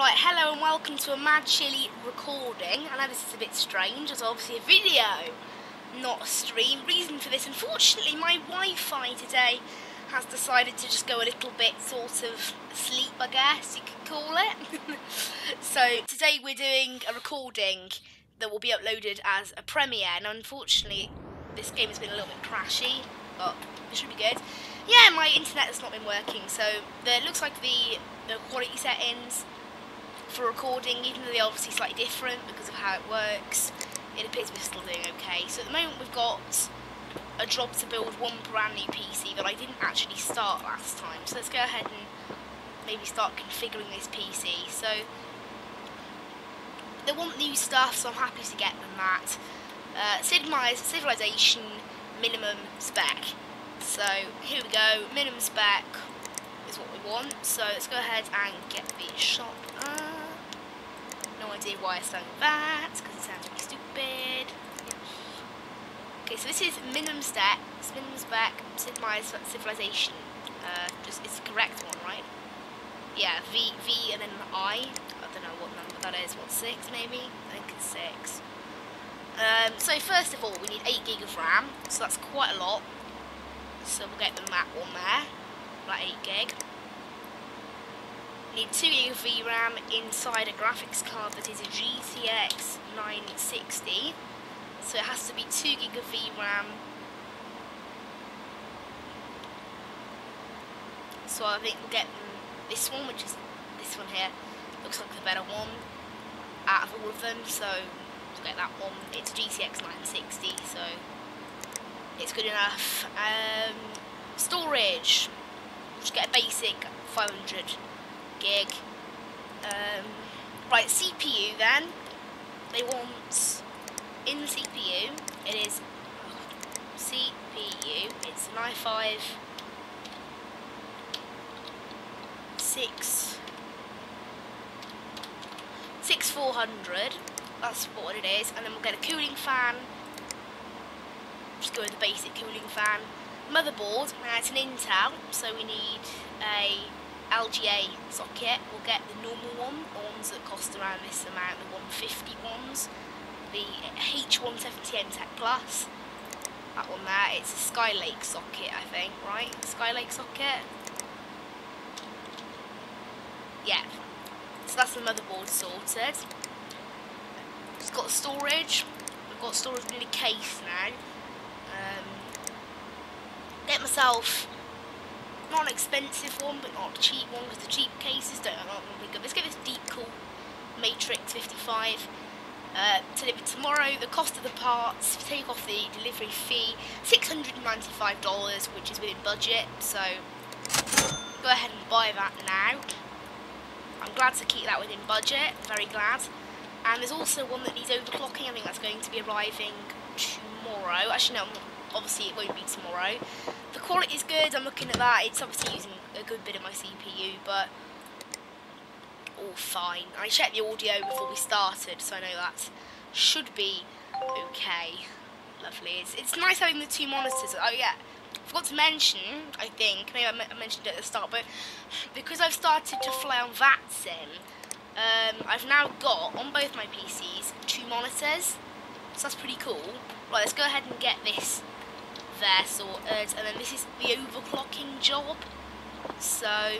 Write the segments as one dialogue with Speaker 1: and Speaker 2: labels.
Speaker 1: Right, hello and welcome to a Mad Chili recording. I know this is a bit strange, it's obviously a video, not a stream. Reason for this, unfortunately my Wi-Fi today has decided to just go a little bit sort of asleep, I guess you could call it. So today we're doing a recording that will be uploaded as a premiere. Now unfortunately this game has been a little bit crashy, but it should be good. Yeah, my internet has not been working, so it looks like the quality settings for recording, even though they're obviously slightly different because of how it works, it appears we're still doing okay. So at the moment we've got a job to build one brand new PC that I didn't actually start last time. So let's go ahead and maybe start configuring this PC. So they want new stuff, so I'm happy to get them that. Civilization minimum spec. So here we go, minimum spec is what we want. So let's go ahead and get the shop. No idea why I started that, because it sounds really stupid. Okay, so this is minimum spec, civilization. It's the correct one, right? Yeah, V and then I don't know what number that is. What, 6 maybe? I think it's 6. So first of all, we need 8 gig of RAM, so that's quite a lot. So we'll get them that one there, that 8 gig. Need 2 gig of VRAM inside a graphics card that is a GTX 960. So it has to be 2 gig of VRAM. So I think we'll get this one, which is this one here. Looks like the better one out of all of them. So we'll get that one. It's a GTX 960, so it's good enough. Storage. Just get a basic 500 gig. Right, CPU then. They want in the CPU. It is CPU. It's an i5 6400. That's what it is. And then we'll get a cooling fan. Just go with the basic cooling fan. Motherboard. Now it's an Intel, so we need a LGA socket. We'll get the normal one, the ones that cost around this amount, the 150 ones, the H170 Tech Plus, that one there. It's a Skylake socket, I think, right? Skylake socket. Yeah. So that's the motherboard sorted. It's got storage. We've got storage in a case now. Get myself not an expensive one, but not a cheap one, because the cheap cases don't really good. Let's get this Deep Cool Matrix 55 delivered tomorrow. The cost of the parts, if you take off the delivery fee, $695, which is within budget. So go ahead and buy that now. I'm glad to keep that within budget. Very glad. And there's also one that needs overclocking. I think that's going to be arriving tomorrow. Actually, no. Obviously it won't be tomorrow. The quality is good, I'm looking at that. It's obviously using a good bit of my CPU, but all fine. I checked the audio before we started, so I know that should be okay. Lovely. It's nice having the 2 monitors. Oh yeah, forgot to mention, I think, maybe I mentioned it at the start, but because I've started to fly on VATSIM, I've now got, on both my PCs, 2 monitors. So that's pretty cool. Right, let's go ahead and get this there sorted, and then this is the overclocking job. So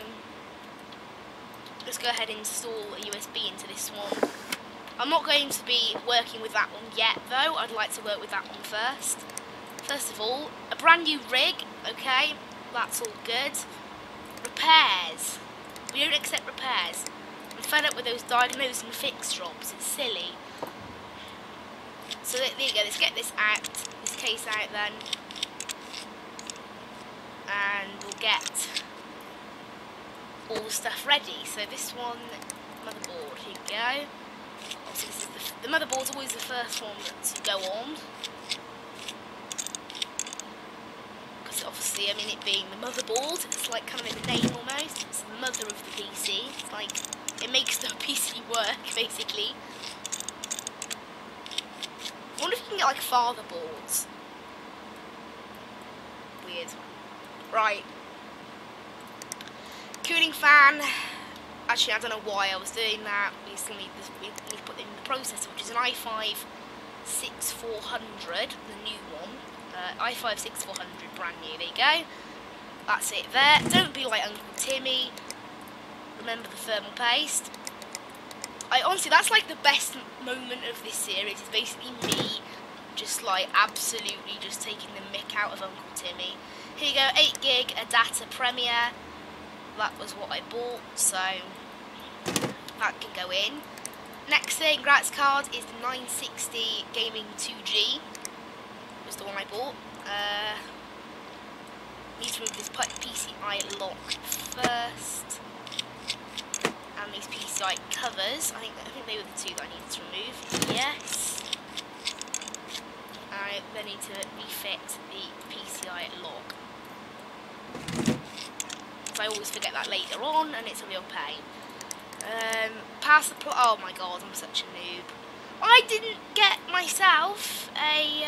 Speaker 1: let's go ahead and install a USB into this one. I'm not going to be working with that one yet though. I'd like to work with that one first. First of all, a brand new rig. Okay, that's all good. Repairs. We don't accept repairs. I'm fed up with those diagnose and fix jobs. It's silly. So there you go, let's get this out, this case out then. And we'll get all the stuff ready. So this one, motherboard, here we go. Obviously this is the motherboard's always the first one to go on. Because obviously, I mean, it being the motherboard, it's like kind of in the name almost. It's the mother of the PC. It's like, it makes the PC work, basically. I wonder if you can get like fatherboards. Weird. Right. Cooling fan. Actually, I don't know why I was doing that. We need to put in the processor, which is an i5 6400, the new one. i5 6400, brand new. There you go. That's it there. Don't be like Uncle Timmy. Remember the thermal paste. Honestly, that's like the best moment of this series. Is basically me just like absolutely just taking the mick out of Uncle Timmy. Here you go, 8 gig Adata Premier. That was what I bought, so that can go in. Next thing, graphics card is the 960 Gaming 2G. Was the one I bought. Need to remove this PCI lock first, and these PCI covers. I think they were the two that I needed to remove. Yes. I then need to refit the PCI lock. So I always forget that later on, and it's a real pain. Power supply. Oh my god, I'm such a noob. I didn't get myself a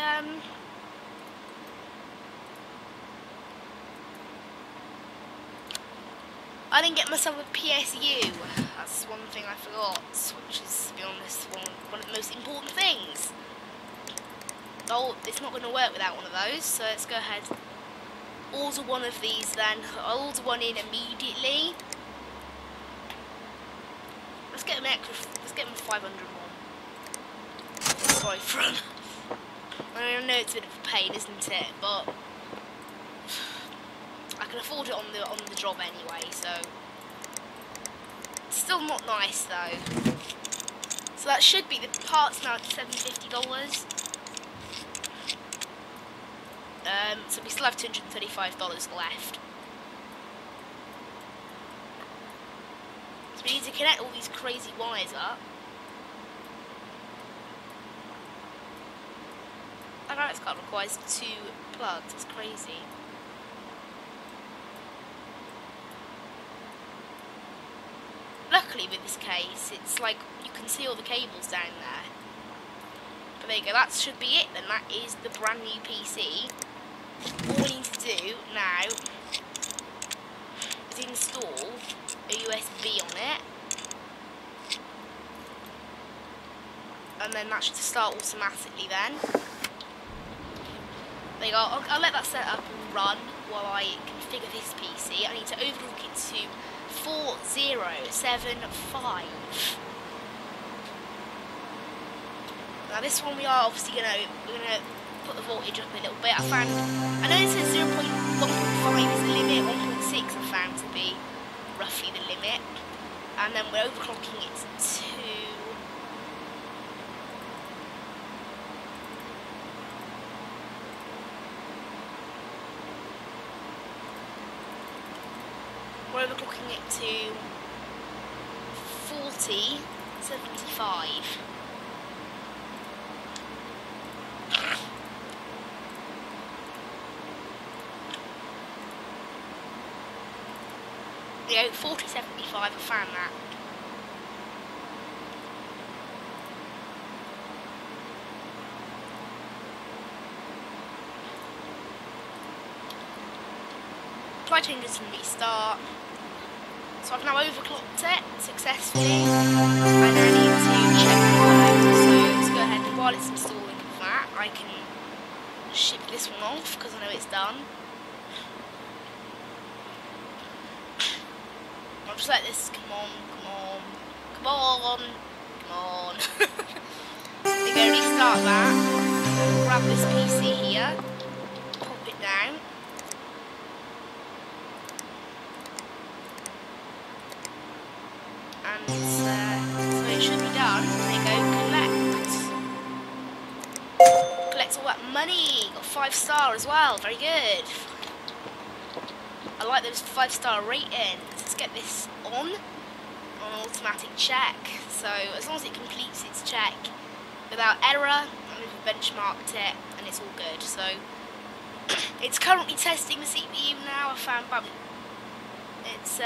Speaker 1: I didn't get myself a PSU. That's one thing I forgot, which is, to be honest, one of the most important things. Oh, it's not going to work without one of those, so let's go ahead. Order one of these then. I'll order one in immediately. Let's get them extra. Let's get them 500 more. Sorry, from. I know it's a bit of a pain, isn't it? But I can afford it on the job anyway, so it's still not nice though. So that should be the parts now at $750. So we still have $235 left. So we need to connect all these crazy wires up. I know it's got requires 2 plugs. It's crazy. Luckily with this case, it's like you can see all the cables down there. But there you go, that should be it then. That is the brand new PC. All we need to do now is install a USB on it. And then that should start automatically then. There you go, I'll let that set up and run while I configure this PC. I need to overclock it to 4075. Now this one we are obviously we're gonna put the voltage up a little bit. I know it says 1.5 is the limit, 1.6 I found to be roughly the limit, and then we're overclocking it to we're overclocking it to 4075. Yeah, 4075, I found that. Apply changes and restart. So I've now overclocked it successfully. I now need to check the work. So let's go ahead and while it's installing that, I can ship this one off because I know it's done. I'll just let this, come on. We're going to restart that. Grab this PC here, pop it down. And so it should be done. There you go, collect all that money. Got 5-star as well, very good. I like those 5-star ratings. Let's get this on automatic check. So as long as it completes its check without error, I've benchmarked it and it's all good. So it's currently testing the CPU now. I found it's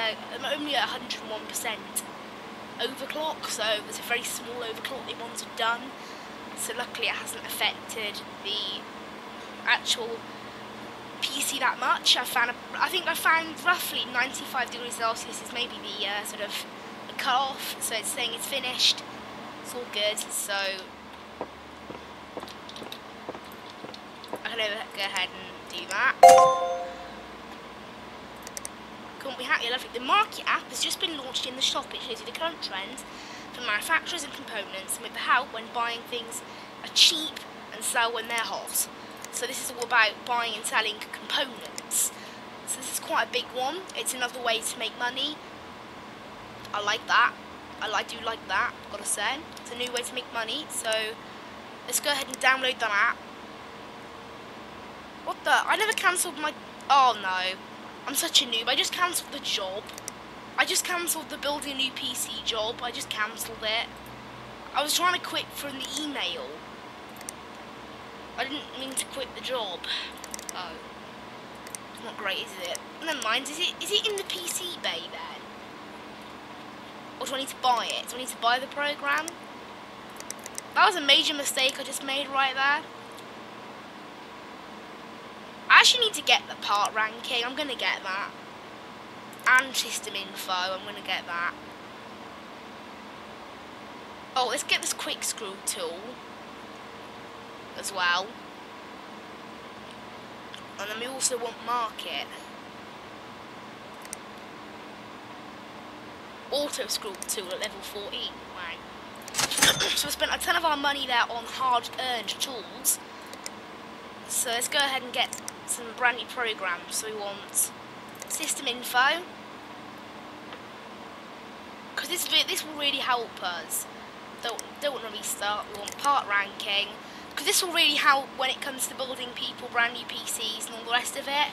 Speaker 1: only at 101% overclock, so it's a very small overclock they wanted done. So luckily it hasn't affected the actual PC that much. I think I found roughly 95 degrees Celsius is maybe the sort of a cut off, so it's saying it's finished. It's all good, so I can go ahead and do that. Couldn't be happier, lovely. The Market app has just been launched in the shop. It shows you the current trends for manufacturers and components, and with the help when buying things are cheap and sell when they're hot. So this is all about buying and selling components. So this is quite a big one. It's another way to make money. I like that. I do like that, gotta say. It's a new way to make money. So let's go ahead and download that app. What the? I never cancelled my... Oh no. I'm such a noob. I just cancelled the job. I just cancelled the building a new PC job. I just cancelled it. I was trying to quit from the email. I didn't mean to quit the job. Oh. It's not great, is it? Never mind. Is it in the PC bay then? Or do I need to buy it? Do I need to buy the program? That was a major mistake I just made right there. I actually need to get the part ranking. I'm going to get that. And system info. I'm going to get that. Oh, let's get this quick screw tool as well. And then we also want market. Auto scroll tool at level 14. Wow. So we spent a ton of our money there on hard earned tools. So let's go ahead and get some brand new programs. So we want system info, because this will really help us. Don't want to restart. We want part ranking, because this will really help when it comes to building people brand new PCs and all the rest of it,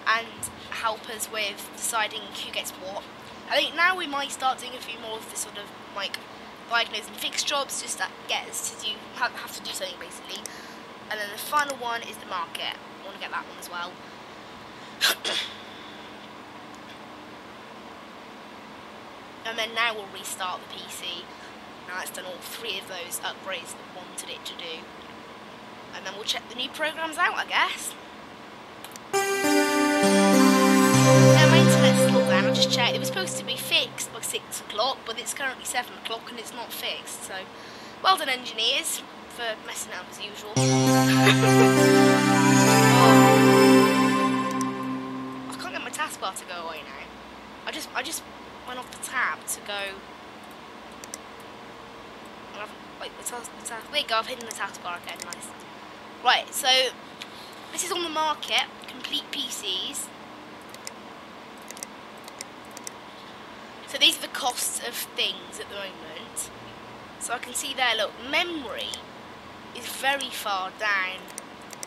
Speaker 1: and help us with deciding who gets what. I think now we might start doing a few more of this sort of like diagnose and fix jobs, just that get us to do have to do something basically. And then the final one is the market. I want to get that one as well. And then now we'll restart the PC. Now it's done all three of those upgrades that we wanted it to do. And then we'll check the new programs out, I guess. Now my internet's still down, I just checked. It was supposed to be fixed by 6 o'clock, but it's currently 7 o'clock and it's not fixed. So, well done engineers for messing up as usual. I can't get my taskbar to go away now. I just went off the tab to go. Wait, there you go, I've hidden the taskbar again, nice. Right, so this is on the market, complete PCs. So these are the costs of things at the moment. So I can see there, look, memory is very far down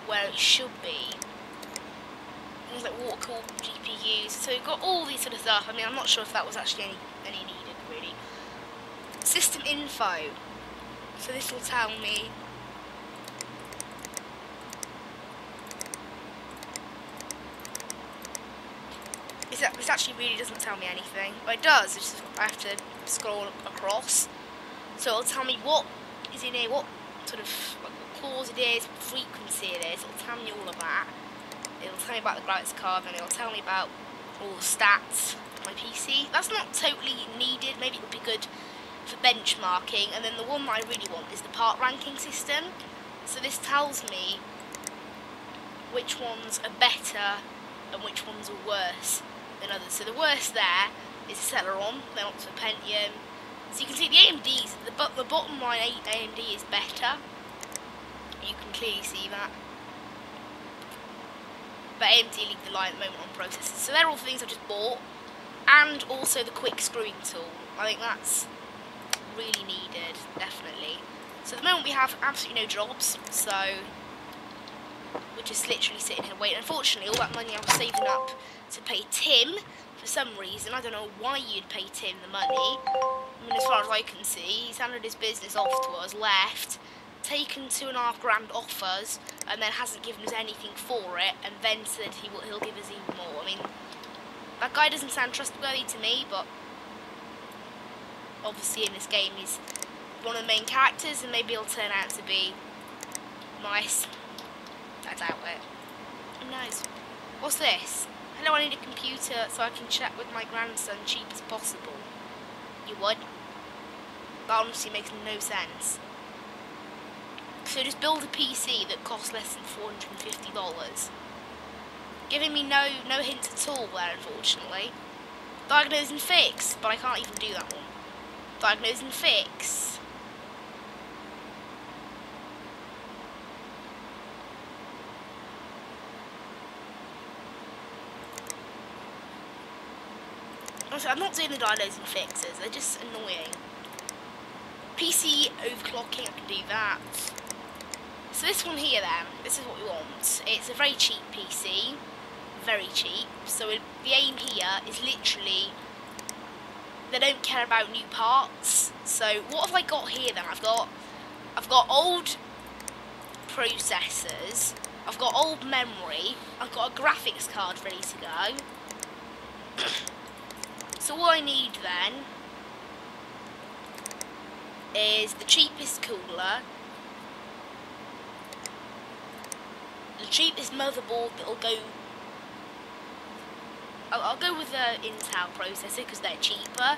Speaker 1: where it should be. Things like water-cooled GPUs. So we've got all these sort of stuff. I mean, I'm not sure if that was actually any needed, really. System info. So this will tell me this actually really doesn't tell me anything. Well, it does, it's just I have to scroll across. So it'll tell me what is in here, what sort of what cores it is, what frequency it is. It'll tell me all of that. It'll tell me about the graphics card, and it'll tell me about all the stats of my PC. That's not totally needed. Maybe it'll be good for benchmarking. And then the one that I really want is the part ranking system. So this tells me which ones are better and which ones are worse than others. So the worst there is Celeron, then on to Pentium. So you can see the AMDs, the bottom line AMD is better. You can clearly see that. But AMD lead the line at the moment on processors. So they're all things I've just bought. And also the quick screwing tool. I think that's really needed, definitely. So at the moment we have absolutely no jobs, so we're just literally sitting here waiting. Unfortunately, all that money I was saving up to pay Tim, for some reason, I don't know why you'd pay Tim the money. I mean, as far as I can see, he's handed his business off to us, left, taken £2.5 grand off us, and then hasn't given us anything for it, and then said he'll give us even more. I mean, that guy doesn't sound trustworthy to me, but obviously in this game he's one of the main characters, and maybe he'll turn out to be nice. I doubt it. Who knows? What's this? Hello, I need a computer so I can chat with my grandson cheap as possible. You would? That honestly makes no sense. So just build a PC that costs less than $450. Giving me no hints at all there, unfortunately. Diagnose and fix, but I can't even do that one. Diagnose and fix. Honestly, I'm not doing the diagnose and fixes, they're just annoying. PC overclocking, I can do that. So this one here then, this is what we want. It's a very cheap PC, very cheap. So the aim here is literally, they don't care about new parts. So what have I got here then? I've got old processors, I've got old memory, I've got a graphics card ready to go. So all I need then is the cheapest cooler, the cheapest motherboard that'll go. I'll go with the Intel processor because they're cheaper.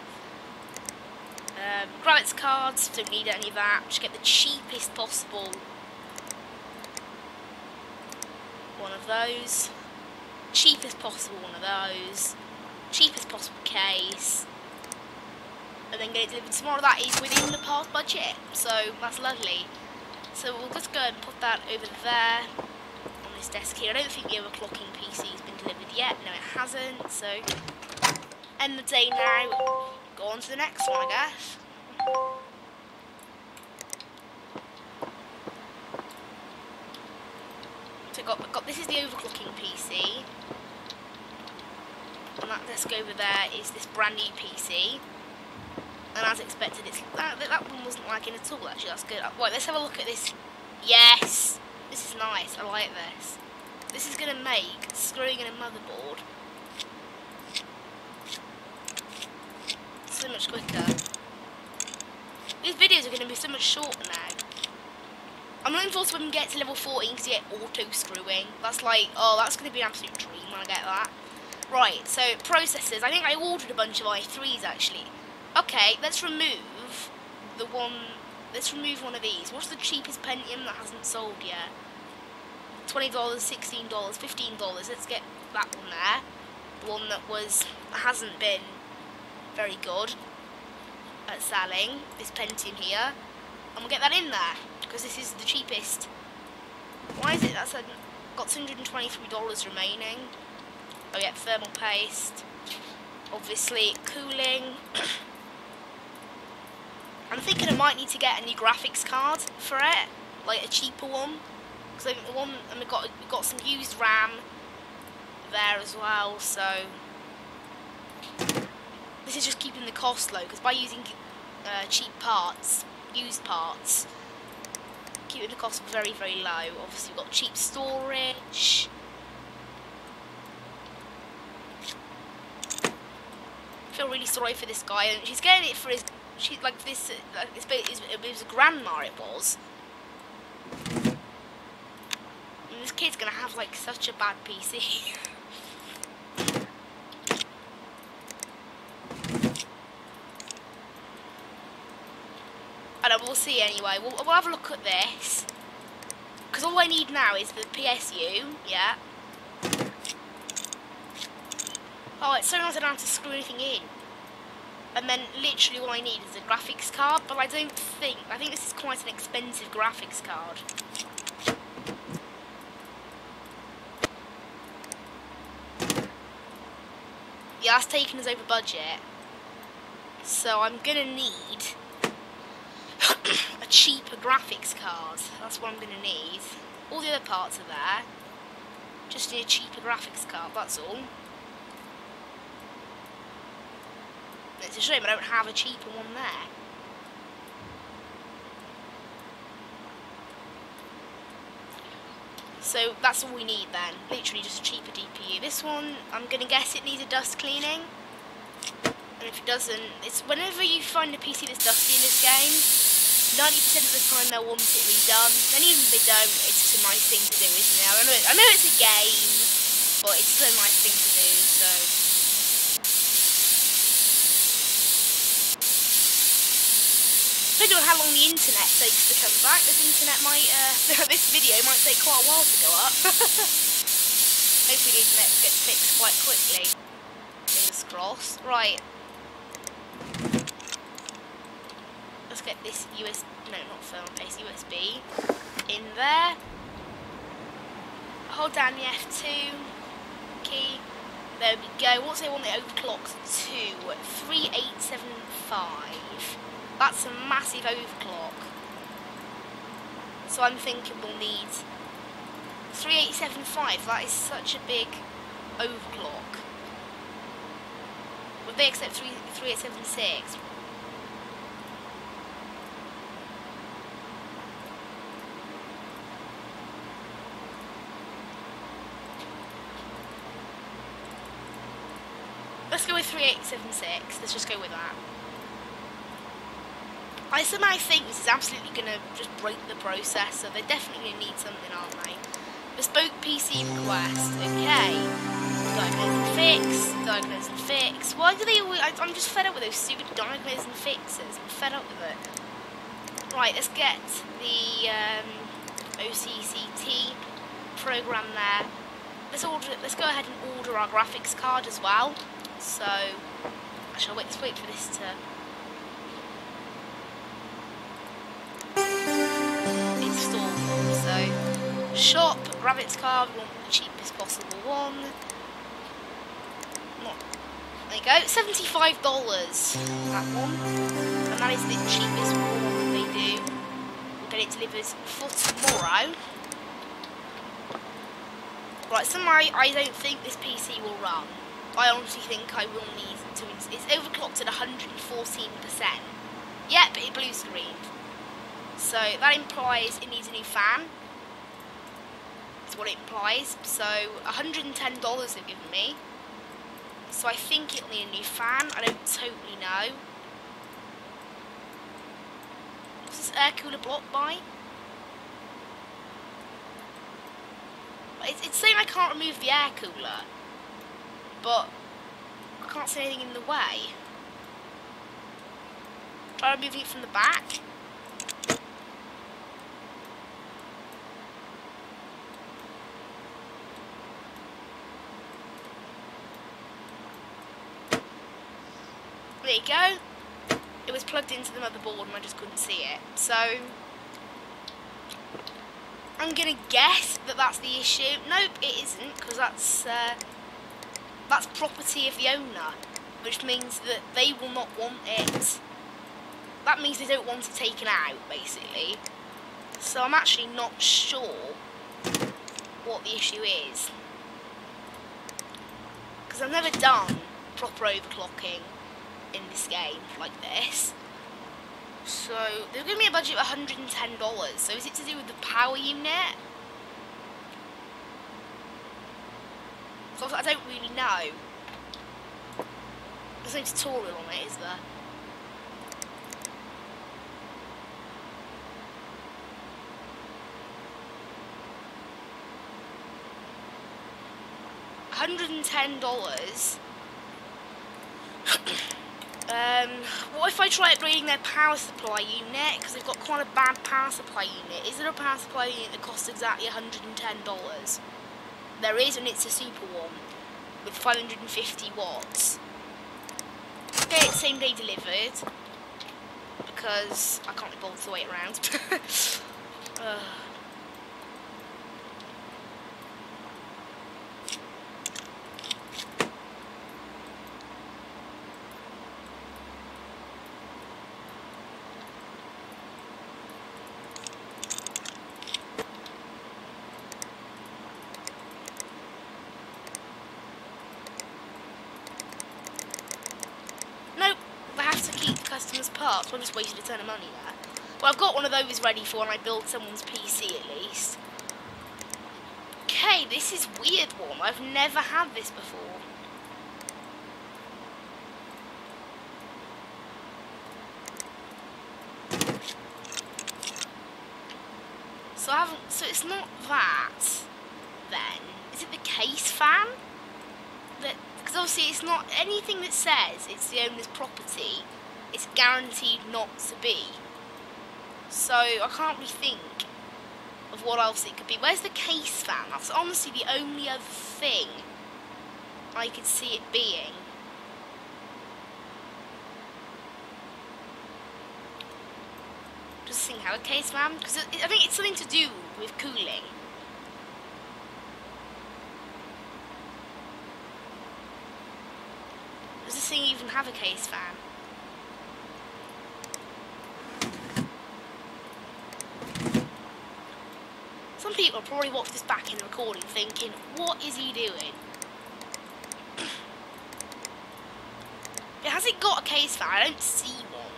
Speaker 1: Graphics cards, don't need any of that. Just get the cheapest possible one of those. Cheapest possible one of those. Cheapest possible case. And then get it delivered tomorrow. That is within the part budget, so that's lovely. So we'll just go and put that over there on this desk here. I don't think the overclocking PC has been delivered yet. No, it hasn't. So end the day now. Go on to the next one, I guess. So got this is the overclocking PC, and that desk over there is this brand new PC. And as expected, that one wasn't lagging at all, actually, that's good. Right, let's have a look at this. Yes! This is nice, I like this. This is going to make screwing in a motherboard so much quicker. These videos are going to be so much shorter now. I'm looking forward to when we get to level 14 because you get auto-screwing. That's like, oh, that's going to be an absolute dream when I get that. Right, so processors. I think I ordered a bunch of i3s, actually. Okay, let's remove one of these. What's the cheapest Pentium that hasn't sold yet? $20, $16, $15. Let's get that one there. The one that hasn't been very good at selling, this Pentium here. And we'll get that in there, because this is the cheapest. Why is it? Got $223 remaining. Oh yeah, thermal paste. Obviously, cooling. I'm thinking I might need to get a new graphics card for it, like a cheaper one, because I think the one, and we've got some used RAM there as well. So this is just keeping the cost low, because by using cheap parts, used parts, keeping the cost very, very low. Obviously, we've got cheap storage. I feel really sorry for this guy, and she's getting it for his. She's like this. It was a grandma. It was. And this kid's gonna have like such a bad PC. And we'll see anyway. We'll have a look at this, because all I need now is the PSU. Yeah. Oh, it's so nice I don't have to screw anything in. And then literally all I need is a graphics card, but I think this is quite an expensive graphics card. Yeah, that's taken us over budget. So I'm gonna need a cheaper graphics card. That's what I'm gonna need. All the other parts are there. Just need a cheaper graphics card, that's all. It's a shame I don't have a cheaper one there. So that's all we need then. Literally just a cheaper DPU. This one, I'm going to guess it needs a dust cleaning. And if it doesn't, it's whenever you find a PC that's dusty in this game, 90% of the time they'll want it redone. Then even if they don't, it's just a nice thing to do, isn't it? I know it's a game, but it's still a nice thing to do, so. Depending on how long the internet takes to come back, this internet might, this video might take quite a while to go up. Hopefully the internet gets fixed quite quickly. Fingers crossed. Right. Let's get this USB in there. Hold down the F2 key. There we go. Once I want it overclocked to 3875. That's a massive overclock. So I'm thinking we'll need 3875. That is such a big overclock. Would they accept 3876? Let's go with 3876. Let's just go with that. I somehow think this is absolutely going to just break the processor. They're definitely going to need something, aren't they? Bespoke PC request. Okay. Diagnose and fix. Why do they always... I'm just fed up with those stupid diagnose and fixes. I'm fed up with it. Right, let's get the OCCT program there. Let's go ahead and order our graphics card as well. So, actually, let's wait for this to install. So, shop, graphics card, we want the cheapest possible one. There you go, $75, that one. And that is the cheapest one they do. We'll get it delivered for tomorrow. Right, somehow I don't think this PC will run. I honestly think I will need to... It's overclocked at 114%. Yeah, but it blue screened. So that implies it needs a new fan. That's what it implies. So $110 they've given me. So I think it'll need a new fan. I don't totally know. What's this air cooler blocked by? It's saying I can't remove the air cooler. But I can't see anything in the way. Try removing it from the back. There you go. It was plugged into the motherboard and I just couldn't see it. So I'm gonna guess that that's the issue. Nope, it isn't, because that's property of the owner, which means that they will not want it. That means they don't want it taken out, basically. So I'm actually not sure what the issue is, because I've never done proper overclocking in this game like this. So they're giving me a budget of $110. So is it to do with the power unit? So I don't really know. There's no tutorial on it, is there? $110. What if I try upgrading their power supply unit? Because they've got quite a bad power supply unit. Is there a power supply unit that costs exactly $110? There is, and it's a super one with 550 watts. Okay, it's same day delivered because I can't be bothered to wait around. Customers' parts. I'm just wasting a ton of money there. Well, I've got one of those ready for when I build someone's PC at least. Okay, this is a weird one. I've never had this before. So I haven't. So it's not that. Then is it the case fan? That because obviously it's not anything that says it's the owner's property. It's guaranteed not to be. So I can't really think of what else it could be. Where's the case fan? That's honestly the only other thing I could see it being. Does this thing have a case fan? Because I think it's something to do with cooling. Does this thing even have a case fan? Some people probably watch this back in the recording thinking, what is he doing? But has it got a case fan? I don't see one.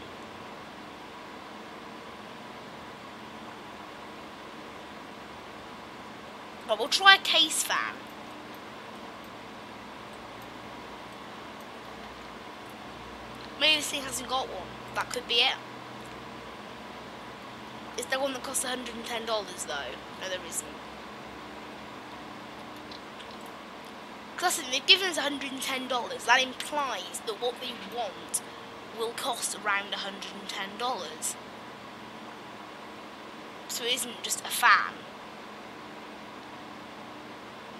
Speaker 1: Well, we'll try a case fan. Maybe this thing hasn't got one. That could be it. Is there one that costs $110 though? No, there isn't. Because that's it, they've given us $110. That implies that what they want will cost around $110. So it isn't just a fan.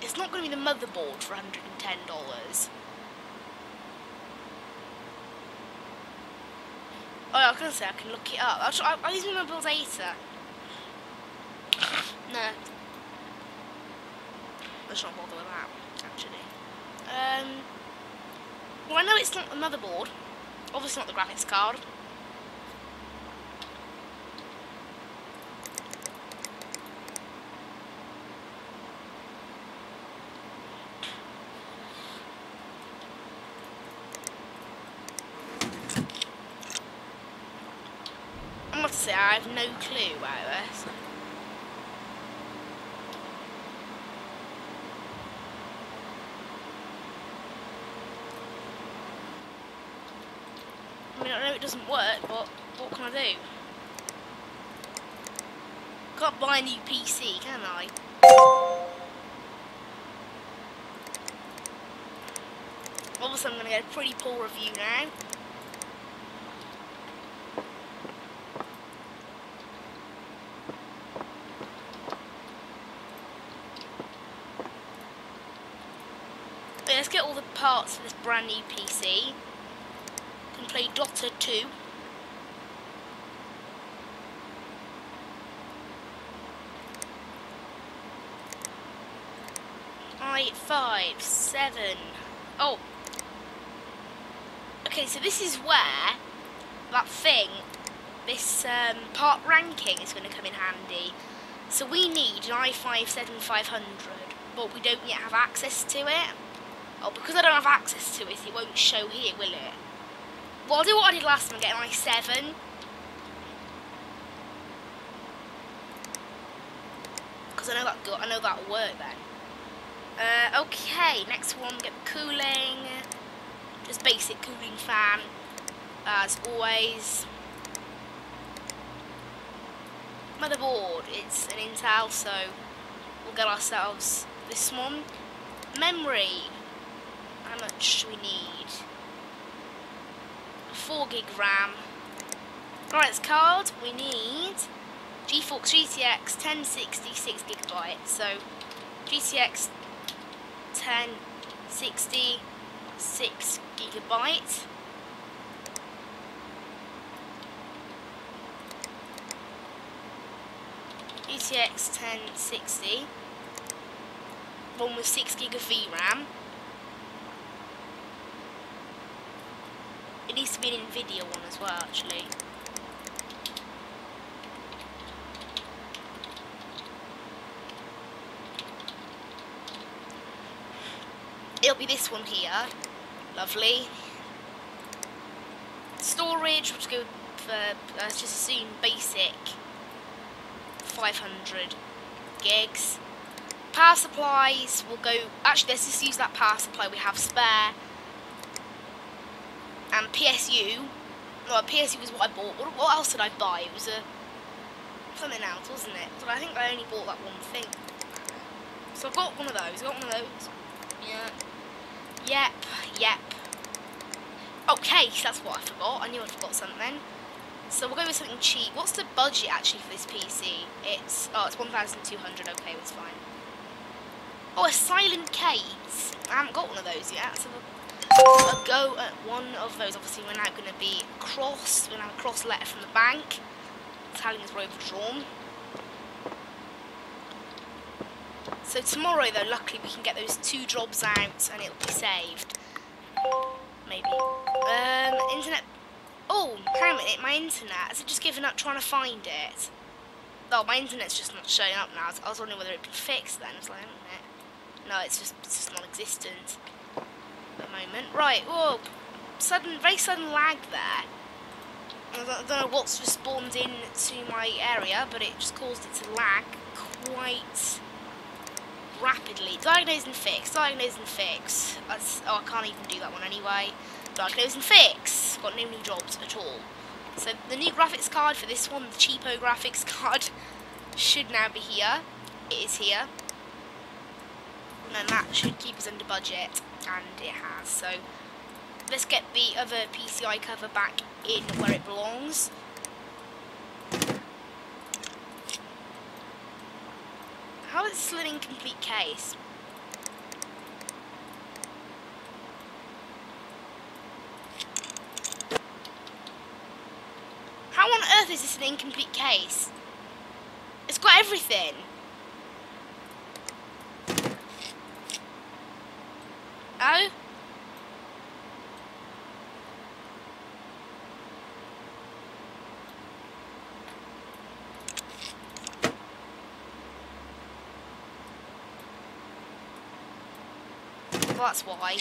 Speaker 1: It's not going to be the motherboard for $110. Oh, I was going to say I can look it up. I'll use my mobile data. No. Let's not bother with that, actually. Well, I know it's not the motherboard. Obviously not the graphics card. I must say, I have no clue about this. I mean, I know it doesn't work, but what can I do? Can't buy a new PC, can I? Obviously, I'm going to get a pretty poor review now. Let's get all the parts for this brand new PC. Can play Dota 2. i5-7. Oh. Okay, so this is where that thing, this part ranking is going to come in handy. So we need an i5-7500, but we don't yet have access to it. Oh, because I don't have access to it, it won't show here, will it? Well, I'll do what I did last time and get an i7. Because I know that'll work then. Okay, next one, get the cooling. Just basic cooling fan, as always. Motherboard, it's an Intel, so we'll get ourselves this one. Memory. How much do we need? 4 gig RAM. Graphics card, we need GeForce GTX 1060 6 gigabytes. So GTX 1060 6 gigabyte. GTX 1060. One with 6 gig of VRAM. It needs to be an Nvidia one as well, actually. It'll be this one here. Lovely. Storage, we'll just go for, let's just assume basic 500 gigs. Power supplies will go, actually let's just use that power supply we have spare. And PSU, well, PSU was what I bought. What else did I buy? It was something else, wasn't it? So I think I only bought that one thing. So I've got one of those. Yeah. Yep. Okay, so that's what I forgot. I knew I forgot something. So we'll go with something cheap. What's the budget actually for this PC? It's 1,200. Okay, that's fine. Oh, a silent case. I haven't got one of those yet. So we'll go at one of those. Obviously, we're now going to be cross. We're going to have a cross letter from the bank telling us we're overdrawn. So tomorrow, though, luckily we can get those 2 jobs out and it'll be saved. Maybe. Internet. Oh, hang on a minute. My internet. Has it just given up trying to find it? Oh, my internet's just not showing up now. I was wondering whether it'd been fixed then. It's like, no, it's just non-existent at the moment. Right. Whoa. Very sudden lag there. I don't know what's just spawned into my area, but it just caused it to lag quite rapidly. Diagnose and fix. Diagnose and fix. I can't even do that one anyway. Diagnose and fix. Got no new jobs at all. So the new graphics card for this one, the cheapo graphics card, should now be here. It is here. And that should keep us under budget, and it has. So let's get the other PCI cover back in where it belongs. How is this still an incomplete case? How on earth is this an incomplete case? It's got everything. Oh? Well, that's why.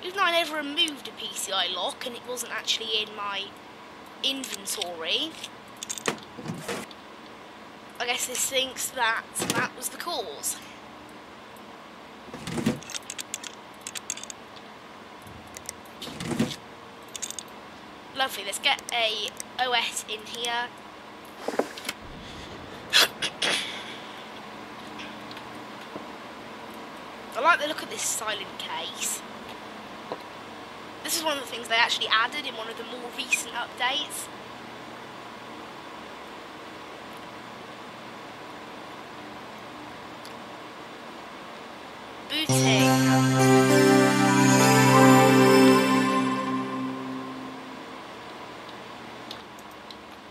Speaker 1: Even though I never removed a PCI lock and it wasn't actually in my inventory, I guess this thinks that that was the cause. Lovely, let's get a OS in here. I like the look of this silent case. This is one of the things they actually added in one of the more recent updates. Booting.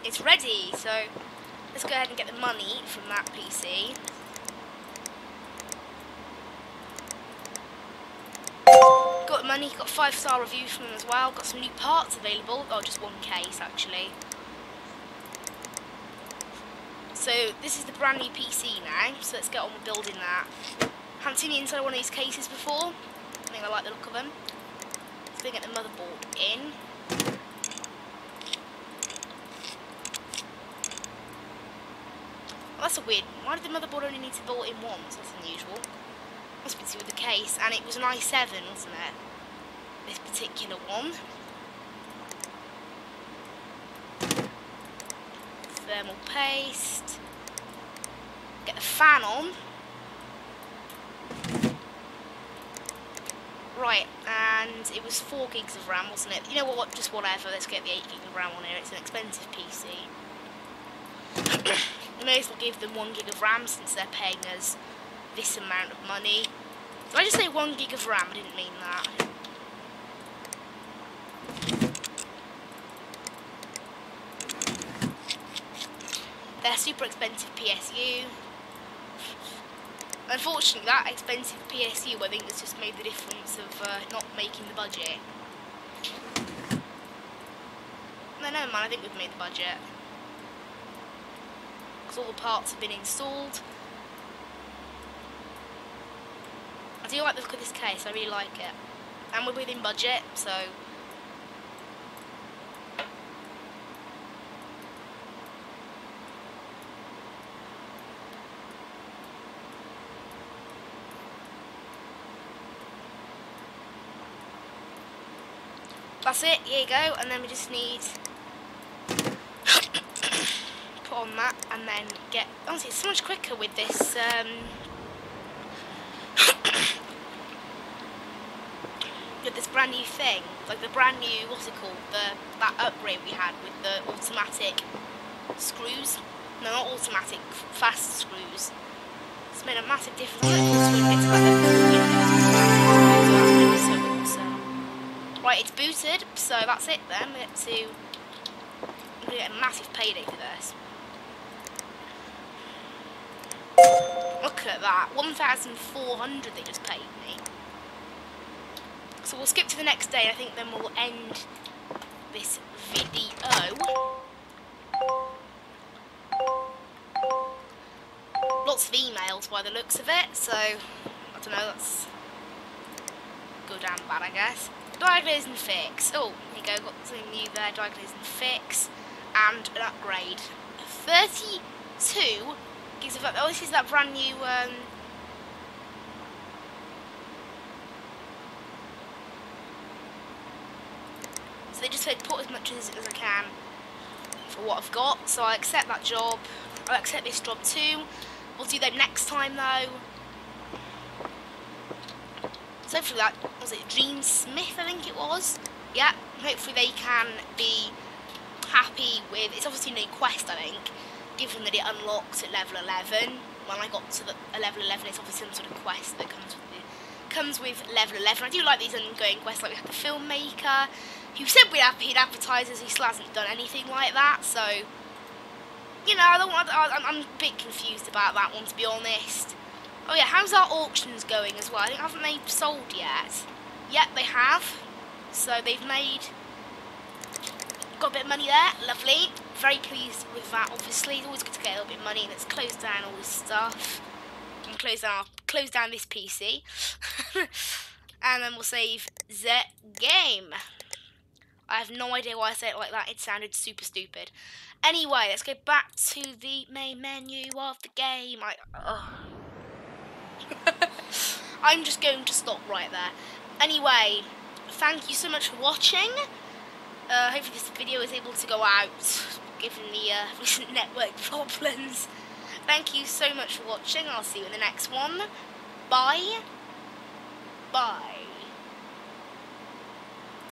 Speaker 1: It's ready, so let's go ahead and get the money from that PC. Got the money, got 5-star reviews from them as well, got some new parts available, oh just one case actually. So this is the brand new PC now, so let's get on with building that. Haven't seen the inside of one of these cases before, I think I like the look of them. Let's go get the motherboard in. Well, that's a weird, why did the motherboard only need to be bought in once? That's unusual. Must be to do with the case, and it was an i7, wasn't it? This particular one. Thermal paste. Get the fan on. Right, and it was 4 gigs of RAM, wasn't it? You know what, just whatever, let's get the 8 gig of RAM on here, it's an expensive PC. We may as well give them 1 gig of RAM since they're paying us this amount of money. Did I just say 1 gig of RAM? I didn't mean that. They're super expensive PSU. Unfortunately, that expensive PSU, I think, has just made the difference of not making the budget. No, never mind, I think we've made the budget. Because all the parts have been installed. I do like the look of this case, I really like it. And we're within budget, so... That's it, here you go, and then we just need... put on that, and then get... Honestly, it's so much quicker with this, with this brand new thing, like the brand new, what's it called, that upgrade we had with the automatic screws. No, not automatic, fast screws. It's made a massive difference. I'm looking forward to when we get to that level 40 and so awesome. Right, it's booted, so that's it then. I'm gonna get a massive payday for this. Look at that, 1,400 they just paid me. So we'll skip to the next day. I think then we'll end this video. Lots of emails by the looks of it, so I don't know, that's good and bad, I guess. Diagnose and fix. Oh, here you go, got something new there. Diagnose and fix, and an upgrade. 32 gives a. Oh, this is that brand new. So they just said put as much as I can for what I've got. So I accept that job. I'll accept this job too. We'll do that next time though. So hopefully that, was it Dream Smith I think it was? Yeah, hopefully they can be happy with, it's obviously no quest I think, given that it unlocked at level 11. When I got to the level 11 it's obviously some sort of quest that comes with level 11. I do like these ongoing quests, like we had the filmmaker, who said he'd advertise as he still hasn't done anything like that, so, you know, I'm a bit confused about that one to be honest. Oh yeah, how's our auctions going as well? I think, haven't they sold yet? Yep, they have. So they've got a bit of money there, lovely. Very pleased with that, obviously. It's always good to get a little bit of money. Let's close down all this stuff. And close down this PC. And then we'll save the game. I have no idea why I said it like that. It sounded super stupid. Anyway, let's go back to the main menu of the game. I'm just going to stop right there. Anyway, thank you so much for watching. Hopefully this video is able to go out, given the recent network problems. Thank you so much for watching. I'll see you in the next one. Bye. Bye.